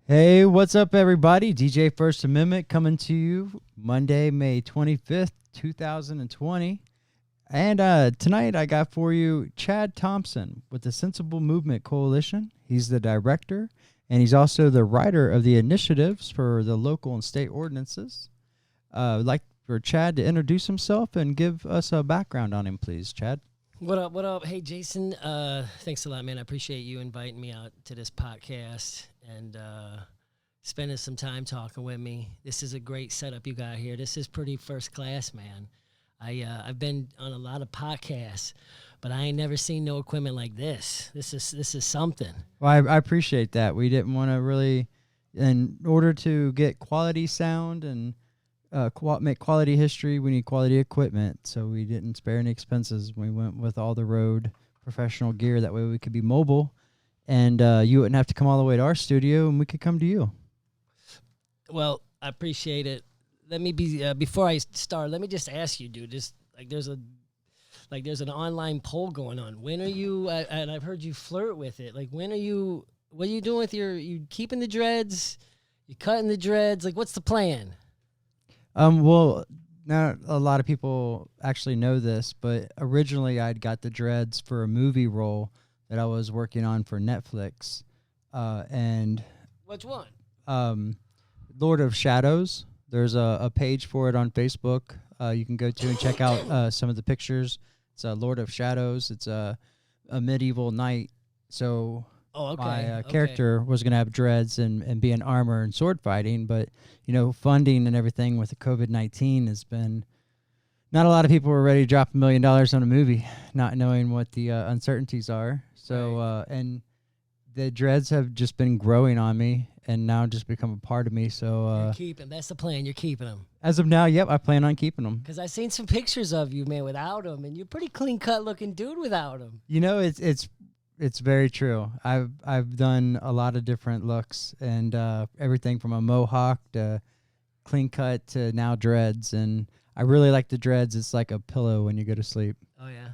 Hey, what's up, everybody? DJ First Amendment coming to you Monday, May 25th, 2020. And tonight I got for you Chad Thompson with the Sensible Movement Coalition. He's the director, and he's also the writer of the initiatives for the local and state ordinances. I'd like for Chad to introduce himself and give us a background on him, please, Chad. What up? What up? Hey, Jason. Thanks a lot, man. I appreciate you inviting me out to this podcast and spending some time talking with me. This is a great setup you got here. This is pretty first class, man. I've been on a lot of podcasts, but I ain't never seen no equipment like this. This is something. Well, I appreciate that. We didn't want to really, in order to get quality sound and make quality history, we need quality equipment. So we didn't spare any expenses. We went with all the road professional gear. That way we could be mobile, and you wouldn't have to come all the way to our studio, and we could come to you. Well, I appreciate it. Let me be before I start. Let me just ask you, dude. Just there's an online poll going on. When are you? And I've heard you flirt with it. Like, when are you? What are you doing with you keeping the dreads? You cutting the dreads? Like, what's the plan? Well, not a lot of people actually know this, but originally I'd got the dreads for a movie role that I was working on for Netflix, and Which one? Lord of Shadows. There's a page for it on Facebook. You can go to and check out some of the pictures. It's Lord of Shadows. It's a medieval knight. So my character was going to have dreads and be in armor and sword fighting. But, funding and everything with the COVID-19 has been, not a lot of people were ready to drop $1 million on a movie, not knowing what the uncertainties are. So, and the dreads have just been growing on me and now just become a part of me. So You're keeping. That's the plan. You're keeping them. As of now, yep, I plan on keeping them. Because I've seen some pictures of you, man, without them, and you're a pretty clean cut looking dude without them. It's very true. I've done a lot of different looks and everything from a mohawk to clean cut to now dreads, and I really like the dreads. It's like a pillow when you go to sleep. Oh yeah.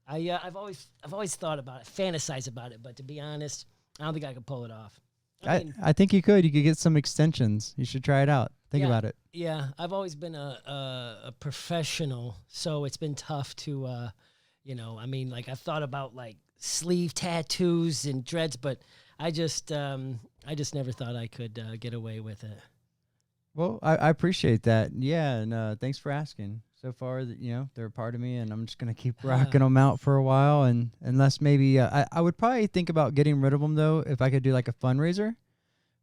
I've always thought about it, fantasized about it, but to be honest, I don't think I could pull it off. I think you could. You could get some extensions. You should try it out. Think about it. Yeah, I've always been a professional, so it's been tough to, I've thought about like sleeve tattoos and dreads, but I just never thought I could get away with it. Well, I appreciate that. Yeah, and thanks for asking. So far, they're a part of me, and I'm just going to keep rocking them out for a while. And unless maybe I would probably think about getting rid of them, though, if I could do like a fundraiser,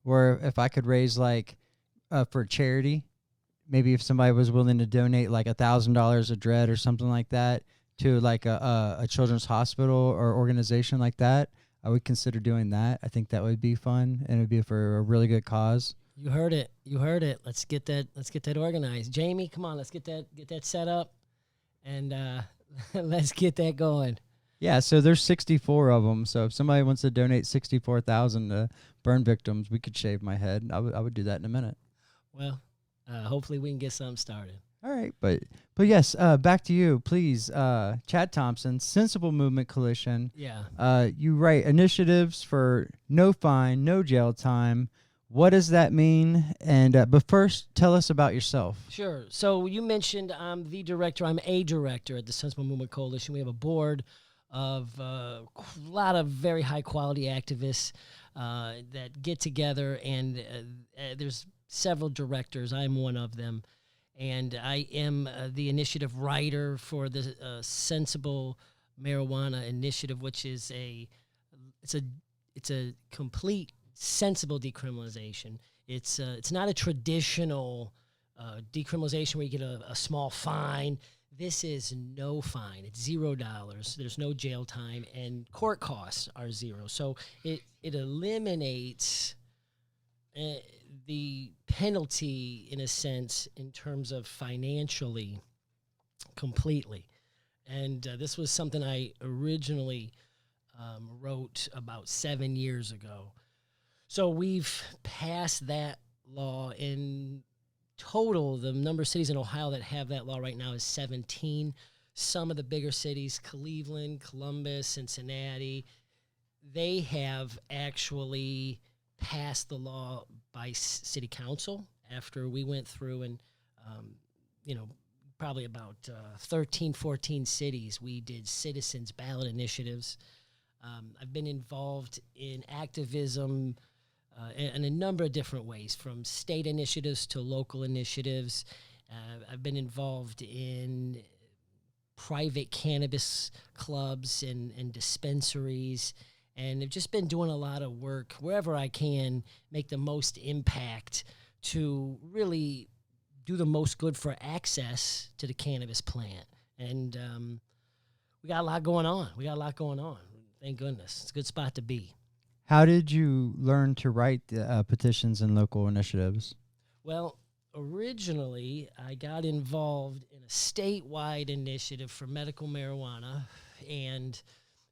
or if I could raise like for charity, maybe if somebody was willing to donate like $1,000 a dread or something like that to like a children's hospital or organization like that, I would consider doing that. I think that would be fun, and it would be for a really good cause. You heard it. You heard it. Let's get that organized. Jamie, come on, let's get that set up, and let's get that going. Yeah, so there's 64 of them. So if somebody wants to donate 64,000 to burn victims, we could shave my head. I would do that in a minute. Well, hopefully we can get something started. All right, but yes, back to you, please. Chad Thompson, Sensible Movement Coalition. Yeah. You write initiatives for no fine, no jail time. What does that mean? And but first, tell us about yourself. Sure. So you mentioned I'm the director. I'm a director at the Sensible Movement Coalition. We have a board of a lot of very high-quality activists that get together, and there's several directors. I'm one of them, and I am the initiative writer for the Sensible Marijuana Initiative, which is it's a complete sensible decriminalization. It's not a traditional decriminalization where you get a small fine. This is no fine. It's $0. There's no jail time, and court costs are zero. So it eliminates the penalty, in a sense, in terms of financially, completely. And this was something I originally wrote about 7 years ago. So we've passed that law. In total, the number of cities in Ohio that have that law right now is 17. Some of the bigger cities, Cleveland, Columbus, Cincinnati, they have actually passed the law by city council after we went through and, probably about 13, 14 cities, we did citizens ballot initiatives. I've been involved in activism in a number of different ways, from state initiatives to local initiatives. I've been involved in private cannabis clubs and dispensaries, and I've just been doing a lot of work wherever I can, make the most impact to really do the most good for access to the cannabis plant. And we got a lot going on. Thank goodness. It's a good spot to be. How did you learn to write petitions and local initiatives? Well, originally, I got involved in a statewide initiative for medical marijuana, and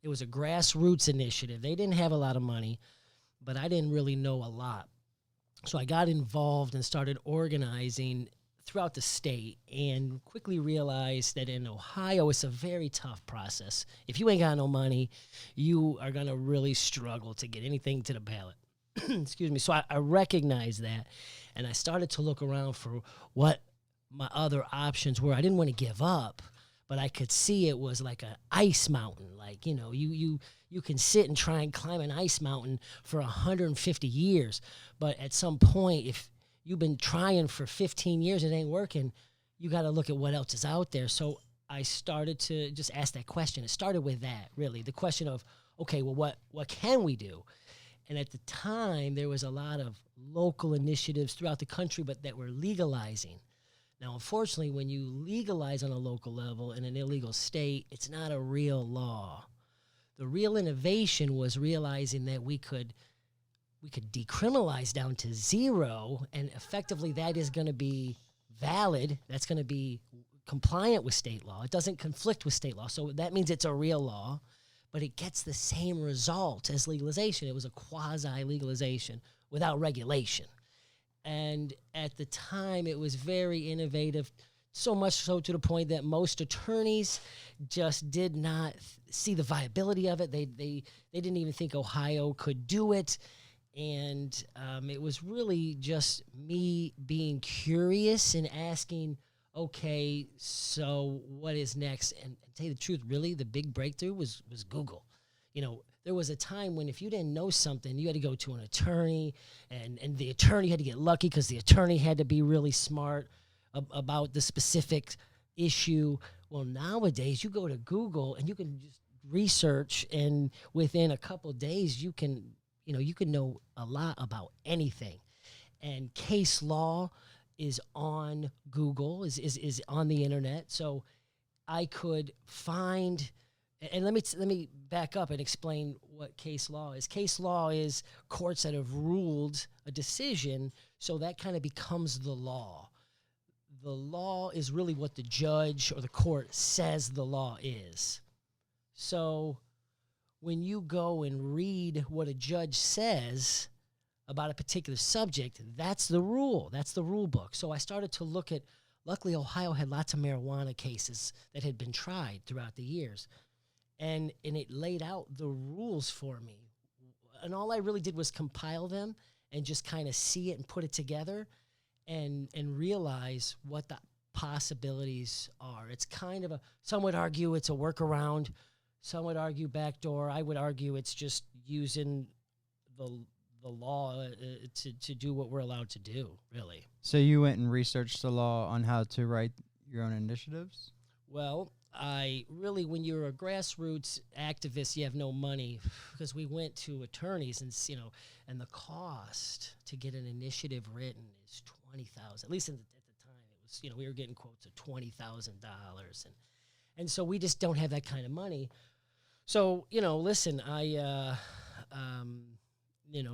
it was a grassroots initiative. They didn't have a lot of money, but I didn't really know a lot. So I got involved and started organizing throughout the state, and quickly realized that in Ohio, it's a very tough process. If you ain't got no money, you are going to really struggle to get anything to the ballot. Excuse me. So I recognized that, and I started to look around for what my other options were. I didn't want to give up, but I could see it was like an ice mountain. Like, you can sit and try and climb an ice mountain for 150 years, but at some point, if you've been trying for 15 years, it ain't working, you got to look at what else is out there. So I started to just ask that question. It started with that, really, the question of, okay, well, what can we do? And at the time, there was a lot of local initiatives throughout the country, but that were legalizing. Now, unfortunately, when you legalize on a local level in an illegal state, it's not a real law. The real innovation was realizing that we could decriminalize down to zero, and effectively that is going to be valid. That's going to be compliant with state law. It doesn't conflict with state law. So that means it's a real law, but it gets the same result as legalization. It was a quasi-legalization without regulation. And at the time, it was very innovative, so much so to the point that most attorneys just did not see the viability of it. They didn't even think Ohio could do it. And it was really just me being curious and asking, okay, so what is next? And to tell you the truth, really, the big breakthrough was Google. There was a time when if you didn't know something, you had to go to an attorney, and the attorney had to get lucky because the attorney had to be really smart about the specific issue. Well, nowadays, you go to Google, and you can just research, and within a couple of days, you can know a lot about anything. And case law is on Google, is on the internet. So I could find, and let me back up and explain what case law is. Case law is courts that have ruled a decision, so that kind of becomes the law. The law is really what the judge or the court says the law is. So when you go and read what a judge says about a particular subject, that's the rule. That's the rule book. So I started to look at, luckily Ohio had lots of marijuana cases that had been tried throughout the years. And it laid out the rules for me. And all I really did was compile them and just kind of see it and put it together and realize what the possibilities are. It's kind of some would argue it's a workaround. Some would argue backdoor. I would argue it's just using the law to do what we're allowed to do, really. So you went and researched the law on how to write your own initiatives? Well, when you're a grassroots activist, you have no money, because we went to attorneys and the cost to get an initiative written is $20,000. At least at the time, it was, we were getting quotes of $20,000, and so we just don't have that kind of money. So, listen, I,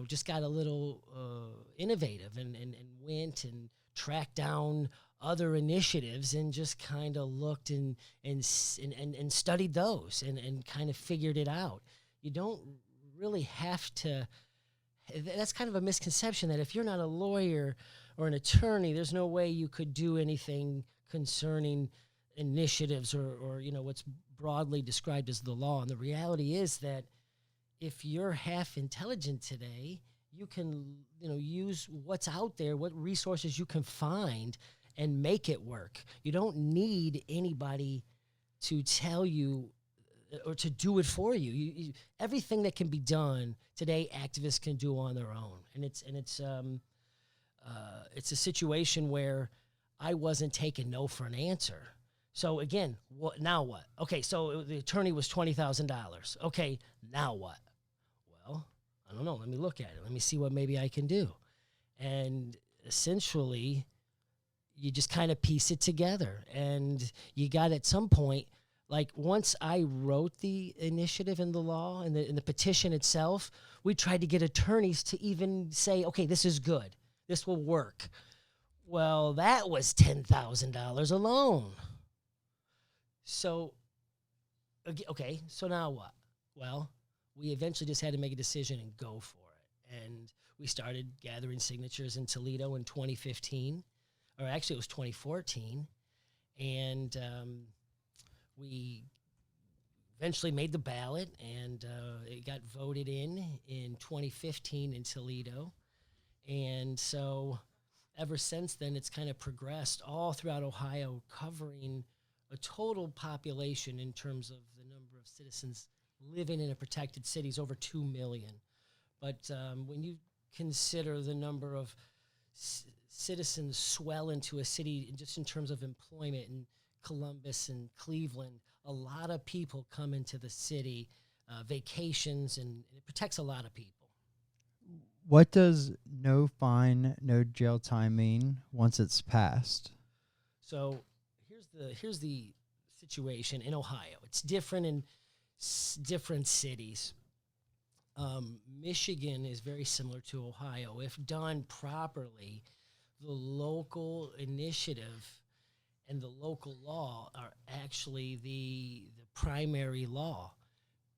just got a little innovative and went and tracked down other initiatives and just kind of looked and studied those and kind of figured it out. You don't really have to. That's kind of a misconception that if you're not a lawyer or an attorney, there's no way you could do anything concerning initiatives or what's broadly described as the law. And the reality is that if you're half intelligent today you can, use what's out there, what resources you can find, and make it work. You don't need anybody to tell you or to do it for you. Everything that can be done today, activists can do on their own, and it's a situation where I wasn't taking no for an answer. So again, now what? Okay, so the attorney was $20,000. Okay, now what? Well, I don't know. Let me look at it. Let me see what maybe I can do. And essentially, you just kind of piece it together. And you got at some point, like once I wrote the initiative in the law and the petition itself, we tried to get attorneys to even say, okay, this is good. This will work. Well, that was $10,000 alone. So, okay, so now what? Well, we eventually just had to make a decision and go for it. And we started gathering signatures in Toledo in 2015, or actually it was 2014. And we eventually made the ballot, and it got voted in 2015 in Toledo. And so ever since then, it's kind of progressed all throughout Ohio, covering a total population in terms of the number of citizens living in a protected city is over 2 million. But when you consider the number of citizens swell into a city, just in terms of employment in Columbus and Cleveland, a lot of people come into the city, vacations, and it protects a lot of people. What does no fine, no jail time mean once it's passed? So here's the situation in Ohio. It's different in different cities. Michigan is very similar to Ohio. If done properly, the local initiative and the local law are actually the primary law.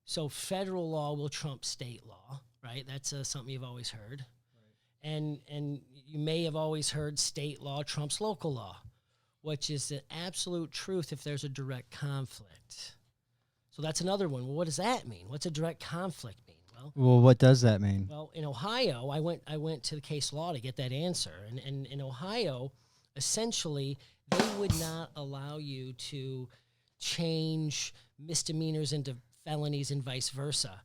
So federal law will trump state law, right? That's something you've always heard. Right. And you may have always heard state law trumps local law, which is the absolute truth if there's a direct conflict. So that's another one. Well, what does that mean? What's a direct conflict mean? Well, what does that mean? Well, in Ohio, I went to the case law to get that answer. And in Ohio, essentially, they would not allow you to change misdemeanors into felonies and vice versa.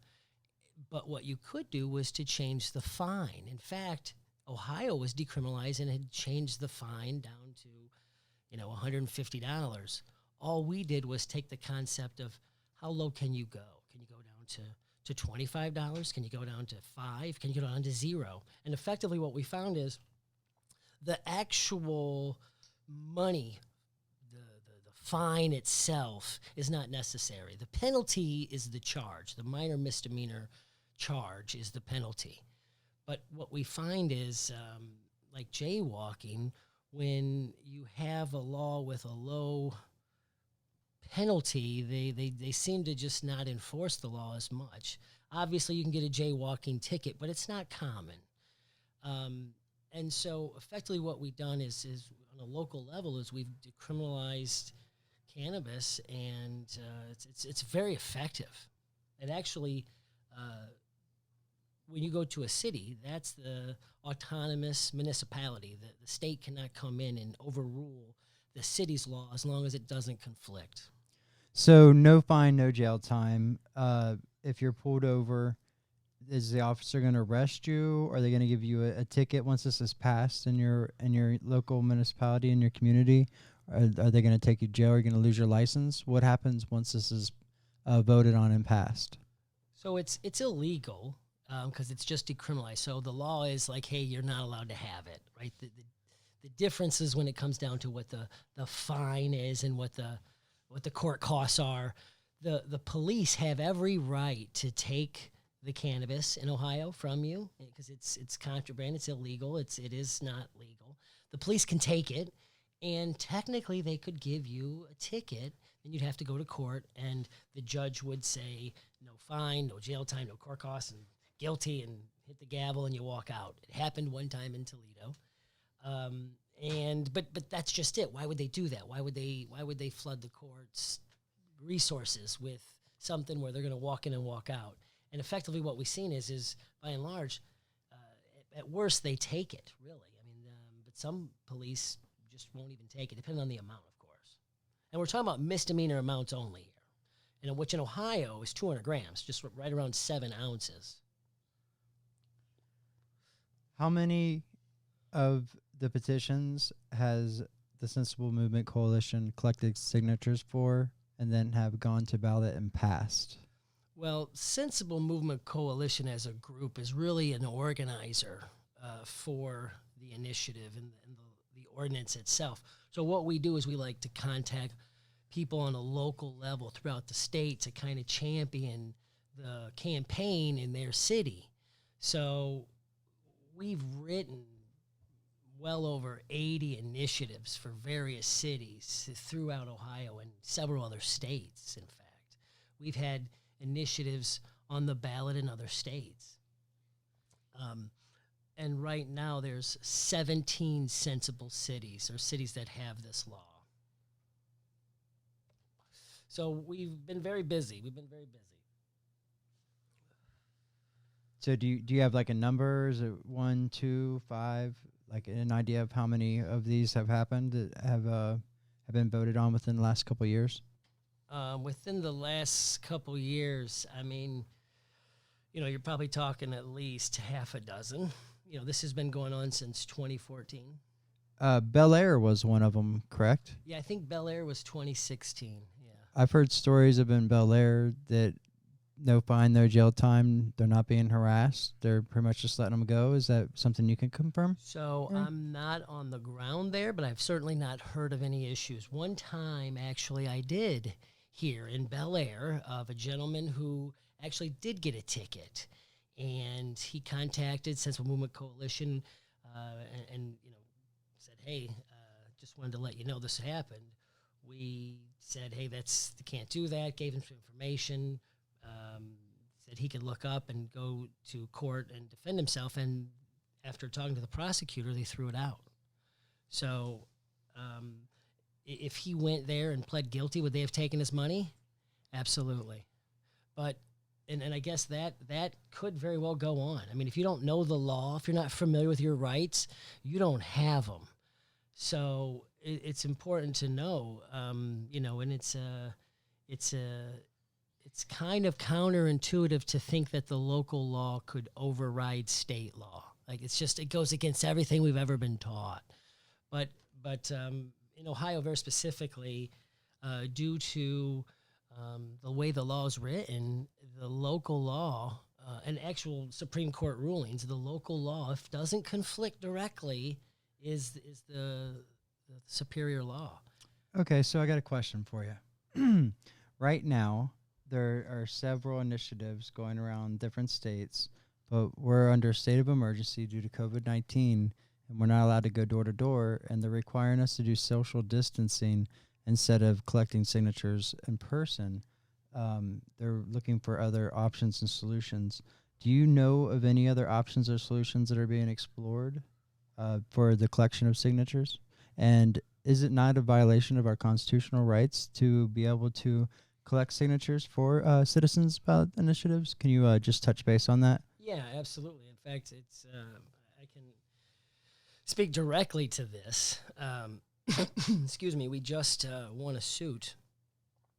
But what you could do was to change the fine. In fact, Ohio was decriminalized and had changed the fine down to, $150. All we did was take the concept of how low can you go? Can you go down to $25? Can you go down to $5? Can you go down to $0? And effectively what we found is the actual money, the fine itself is not necessary. The penalty is the charge. The minor misdemeanor charge is the penalty. But what we find is, like jaywalking, when you have a law with a low penalty, they seem to just not enforce the law as much. Obviously, you can get a jaywalking ticket, but it's not common. And so effectively what we've done is on a local level is we've decriminalized cannabis, and it's very effective. It actually, when you go to a city, that's the autonomous municipality. The state cannot come in and overrule the city's law as long as it doesn't conflict. So no fine, no jail time. If you're pulled over, is the officer going to arrest you? Are they going to give you a ticket once this is passed in your local municipality, in your community? Are they going to take you to jail? Are you going to lose your license? What happens once this is voted on and passed? So it's illegal because it's just decriminalized. So the law is like, hey, you're not allowed to have it, right? The difference is when it comes down to what the fine is and what the court costs are. The police have every right to take the cannabis in Ohio from you because it's contraband, it's illegal, it is not legal. The police can take it, and technically they could give you a ticket, and you'd have to go to court, and the judge would say no fine, no jail time, no court costs, and guilty, and hit the gavel, and you walk out. It happened one time in Toledo. But that's just it. Why would they do that? Why would they flood the court's resources with something where they're going to walk in and walk out? And effectively what we've seen is by and large, at worst, they take it, really. I mean, but some police just won't even take it, depending on the amount, of course. And we're talking about misdemeanor amounts only here, which in Ohio is 200 grams, just right around 7 ounces. How many of the petitions has the Sensible Movement Coalition collected signatures for and then have gone to ballot and passed? Well, Sensible Movement Coalition as a group is really an organizer for the initiative and the ordinance itself. So what we do is we like to contact people on a local level throughout the state to kind of champion the campaign in their city. So we've written well over 80 initiatives for various cities throughout Ohio and several other states, in fact. We've had initiatives on the ballot in other states. And right now there's 17 sensible cities, or cities that have this law. So we've been very busy. So do you have like a number? Is it 1, 2, 5? Like an idea of how many of these have happened that have been voted on within the last couple of years? Within the last couple years, I mean, you're probably talking at least half a dozen. This has been going on since 2014. Bel Air was one of them, correct? Yeah, I think Bel Air was 2016. Yeah. I've heard stories of in Bel Air that no fine, no jail time. They're not being harassed. They're pretty much just letting them go. Is that something you can confirm? So I'm not on the ground there, but I've certainly not heard of any issues. One time, actually, I did hear in Bel Air of a gentleman who actually did get a ticket, and he contacted Sensible Movement Coalition and said, "Hey, just wanted to let you know this happened." We said, "Hey, can't do that." Gave him some information. Said he could look up and go to court and defend himself, and after talking to the prosecutor, they threw it out. So if he went there and pled guilty, would they have taken his money? Absolutely. But and I guess that could very well go on. I mean, if you don't know the law, if you're not familiar with your rights, you don't have them. So it's important to know, and it's kind of counterintuitive to think that the local law could override state law. Like it goes against everything we've ever been taught. But in Ohio, very specifically, due to the way the law is written, the local law and actual Supreme Court rulings, the local law, if doesn't conflict directly, is the superior law. Okay, so I got a question for you. Right now, there are several initiatives going around different states, but we're under a state of emergency due to COVID-19, and we're not allowed to go door to door, and they're requiring us to do social distancing instead of collecting signatures in person. They're looking for other options and solutions. Do you know of any other options or solutions that are being explored for the collection of signatures? And is it not a violation of our constitutional rights to be able to collect signatures for citizens ballot initiatives? Can you just touch base on that? Yeah, absolutely. In fact, I can speak directly to this. Excuse me. We just won a suit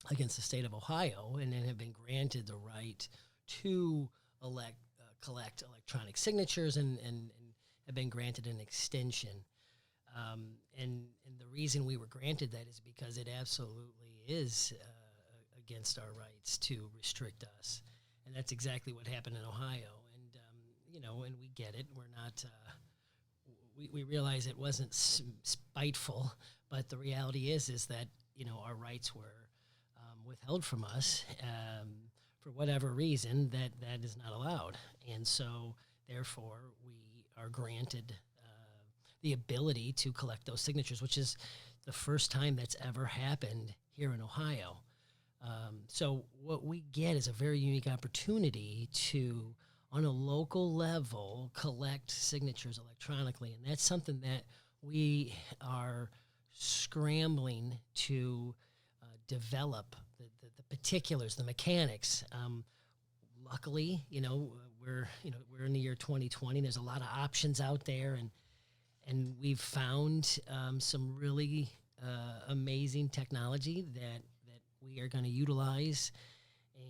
against the state of Ohio, and then have been granted the right to collect electronic signatures, and have been granted an extension. And the reason we were granted that is because it absolutely is against our rights to restrict us, and that's exactly what happened in Ohio. And and we get it. We're not. We realize it wasn't spiteful, but the reality is that our rights were withheld from us for whatever reason that is not allowed, and so therefore we are granted the ability to collect those signatures, which is the first time that's ever happened here in Ohio. So what we get is a very unique opportunity to, on a local level, collect signatures electronically. And that's something that we are scrambling to develop the particulars, the mechanics. Luckily, we're in the year 2020. There's a lot of options out there, and we've found some really amazing technology that we are going to utilize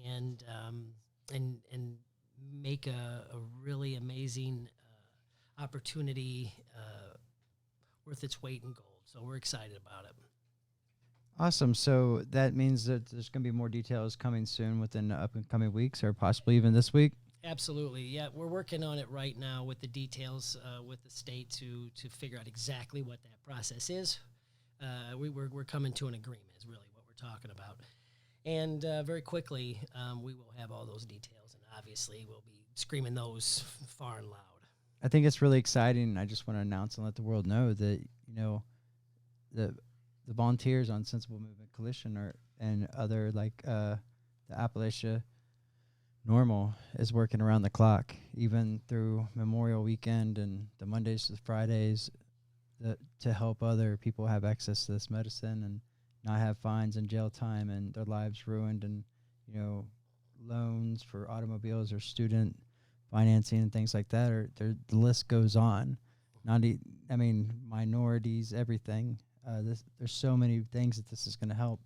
and make a really amazing opportunity worth its weight in gold. So we're excited about it. Awesome. So that means that there's going to be more details coming soon within the upcoming weeks, or possibly even this week. Absolutely, yeah. We're working on it right now with the details with the state to figure out exactly what that process is. We're coming to an agreement is really what we're talking about. And very quickly, we will have all those details, and obviously we'll be screaming those far and loud. I think it's really exciting. I just want to announce and let the world know that, the volunteers on Sensible Movement Coalition and other the Appalachia Normal is working around the clock, even through Memorial Weekend and the Mondays to the Fridays, to help other people have access to this medicine and not have fines and jail time and their lives ruined, and loans for automobiles or student financing and things like that. Or the list goes on. Minorities, everything. There's so many things that this is going to help,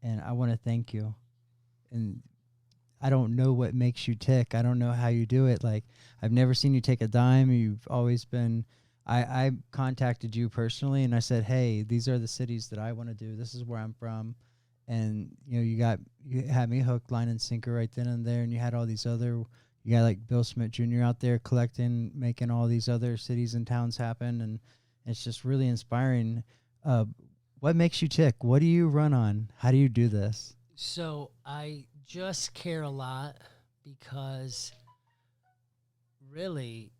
and I want to thank you. And I don't know what makes you tick. I don't know how you do it. Like, I've never seen you take a dime. You've always been. I contacted you personally, and I said, "Hey, these are the cities that I want to do. This is where I'm from," and you had me hooked, line, and sinker right then and there. And you had all these other. You got like Bill Smith Jr. out there collecting, making all these other cities and towns happen, and it's just really inspiring. What makes you tick? What do you run on? How do you do this? So I just care a lot because really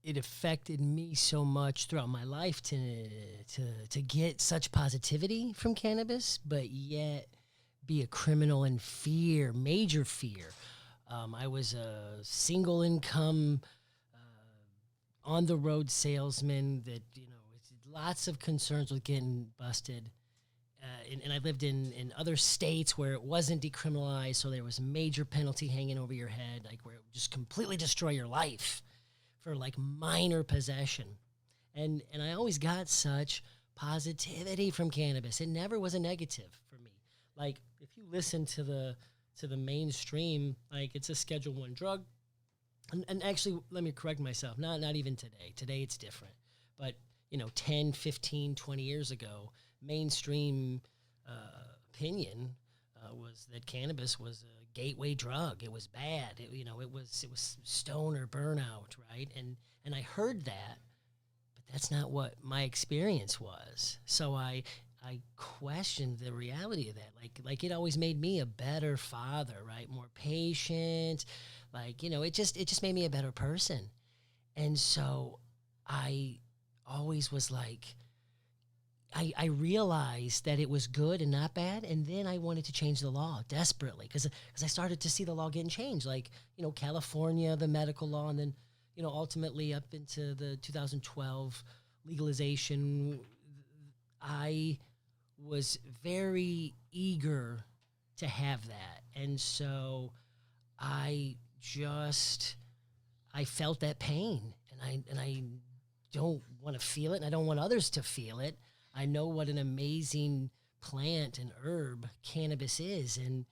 it affected me so much throughout my life to get such positivity from cannabis, but yet be a criminal in fear, major fear. I was a single income, on the road salesman that, lots of concerns with getting busted. And I lived in other states where it wasn't decriminalized, so there was a major penalty hanging over your head, like where it would just completely destroy your life for like minor possession. And I always got such positivity from cannabis. It never was a negative for me. Like, if you listen to the mainstream, like, it's a Schedule I drug. And actually, let me correct myself. Not even today. Today it's different. But 10, 15, 20 years ago, mainstream opinion was that cannabis was a gateway drug. It was bad. It was stoner burnout, right? And I heard that, but that's not what my experience was. So I questioned the reality of that. Like it always made me a better father, right? More patient. It just made me a better person. And so I always was like, I realized that it was good and not bad, and then I wanted to change the law desperately because I started to see the law getting changed, like, California, the medical law, and then, ultimately up into the 2012 legalization. I was very eager to have that, and so I felt that pain, and I don't want to feel it, and I don't want others to feel it. I know what an amazing plant and herb cannabis is, and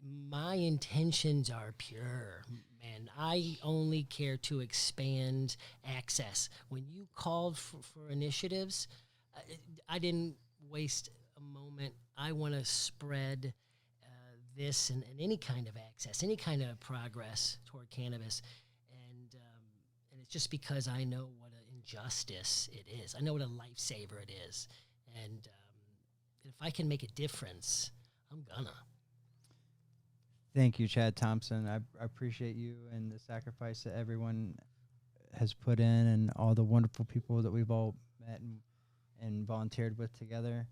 my intentions are pure, man. I only care to expand access. When you called for initiatives, I didn't waste a moment. I want to spread this and any kind of access, any kind of progress toward cannabis, and it's just because I know what an injustice it is. I know what a lifesaver it is, and if I can make a difference, I'm gonna. Thank you, Chad Thompson. I appreciate you and the sacrifice that everyone has put in, and all the wonderful people that we've all met and volunteered with together.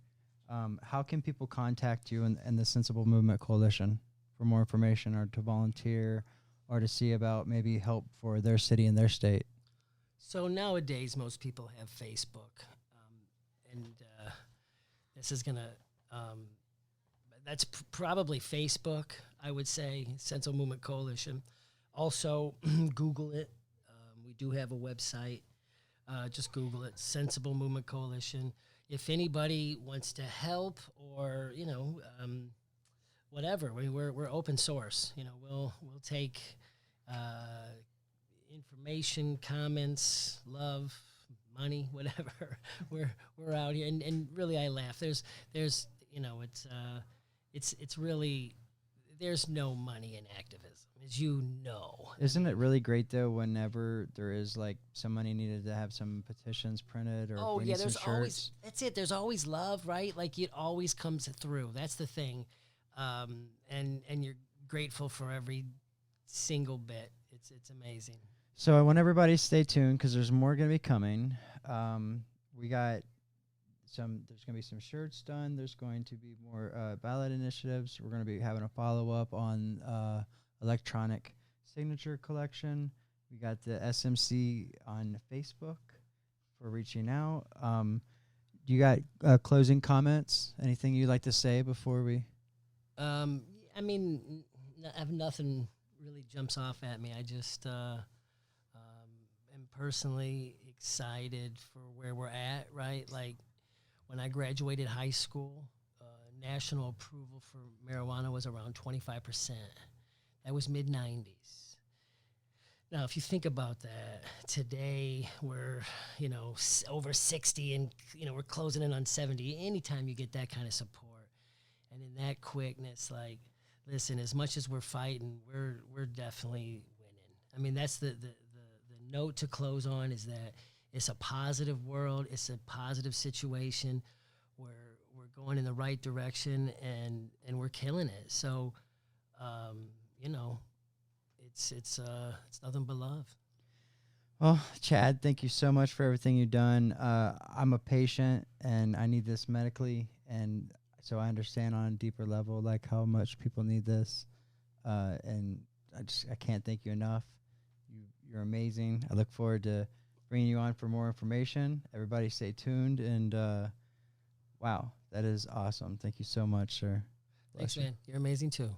How can people contact you and the Sensible Movement Coalition for more information, or to volunteer, or to see about maybe help for their city and their state? So nowadays, most people have Facebook, and this is gonna. That's probably Facebook, I would say, Sensible Movement Coalition. Also, Google it. We do have a website. Just Google it, Sensible Movement Coalition. If anybody wants to help or, whatever, we're open source. We'll take information, comments, love, money, whatever. we're out here, and really I laugh. There's it's really, there's no money in activism, as you know. Isn't it really great though whenever there is like some money needed to have some petitions printed or if we need some There's shirts? always, that's it. There's always love, right? Like it always comes through. That's the thing. And you're grateful for every single bit. It's amazing. So I want everybody to stay tuned because there's more going to be coming. We got there's going to be some shirts done. There's going to be more ballot initiatives. We're going to be having a follow-up on electronic signature collection. We got the SMC on Facebook for reaching out. You got closing comments? Anything you'd like to say before we? I mean, I have nothing really jumps off at me. I just am personally excited for where we're at, right? Like when I graduated high school, national approval for marijuana was around 25%. That was mid-90s. Now, if you think about that, today we're, over 60 and, we're closing in on 70. Anytime you get that kind of support and in that quickness, like, listen, as much as we're fighting, we're definitely winning. I mean, that's the note to close on is that it's a positive world. It's a positive situation where we're going in the right direction and we're killing it. So, it's nothing but love. Well, Chad, thank you so much for everything you've done. I'm a patient and I need this medically, and so I understand on a deeper level like how much people need this. And I can't thank you enough. You're amazing. I look forward to bringing you on for more information. Everybody stay tuned, and wow, that is awesome. Thank you so much, sir. Thanks, man. You're amazing too.